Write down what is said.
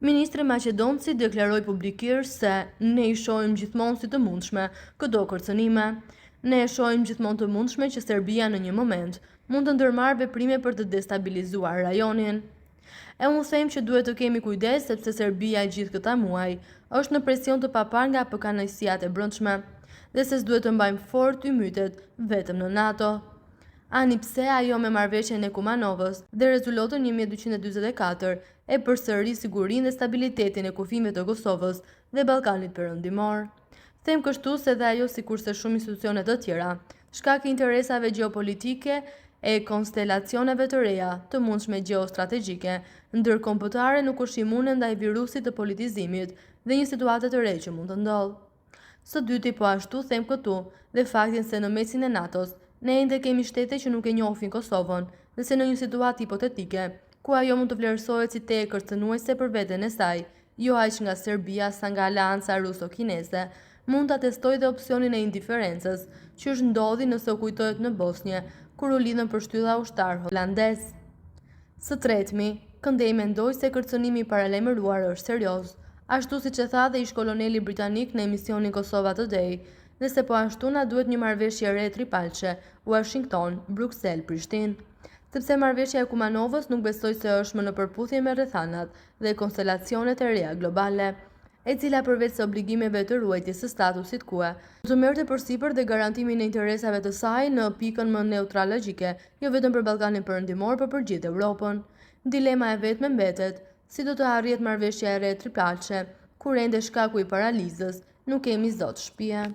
Ministri Maqedonci deklaroi publikisht se ne i shohim gjithmonë si të mundshme këto kërcënime. Ne e shohim gjithmonë të mundshme që Serbia në një moment mund të ndërmarrë veprime për të destabilizuar rajonin. E unë them që duhet të kemi kujdes sepse Serbia gjithë këta muaj është në presion të papar nga përkanësiat e brendshme dhe se s'duhet të mbajmë fort ymytet vetëm në NATO. Ani pse ajo me marrëveshjen e Kumanovës dhe rezultotën 1244 e përsëri sigurinë dhe stabilitetin e kufijve të Kosovës dhe Ballkanit Perëndimor. Them kështu se dhe ajo sikurse shumë institucione të tjera, shkak i interesave gjeopolitike e konstelacioneve të reja të mundshme gjeostrategjike, ndërkombëtare nuk është imune ndaj virusit të politizimit dhe një situate të re që mund të ndodhë. Së dyti po ashtu them këtu dhe faktin se në mesin e NATO-s ne ende kemi shtete që nuk e njohin Kosovën dhe se në një situatë hipotetike, ku ajo mund të vlerësohet si te e kërcënuese për veten e saj, jo aq nga Serbia sa nga Aleanca ruso-kineze, mund të atestoj dhe opsionin e indiferencës, që është ndodhi nëse u kujtohet në Bosnje, kur u lidhën për shtylla ushtar holandez. Së tretmi, këndej mendoj se kërcënimi i paralajmëruar është serioz, ashtu siç e tha dhe ish koloneli britanik në emisionin Kosova Today, dhe se po ashtu na duhet një marrëveshje re tripalqe, Washington, Bruxelles, Prishtinë. Sepse marrëveshja e Kumanovës nuk besoj se është më në përputhje me rrethanat dhe konstelacionet e reja globale, e cila përveç se obligimeve të ruajtjes së statusit quo, të merrte përsipër dhe garantimin e interesave të saj në pikën më neutralogjike, jo vetëm për Ballkanin Perëndimor, por për gjithë Evropën. Dilema e vetme mbetet, si do të arrihet marrëveshja e re tripalqe, kur ende shkaku i paralizës nuk kemi zot shtëpie.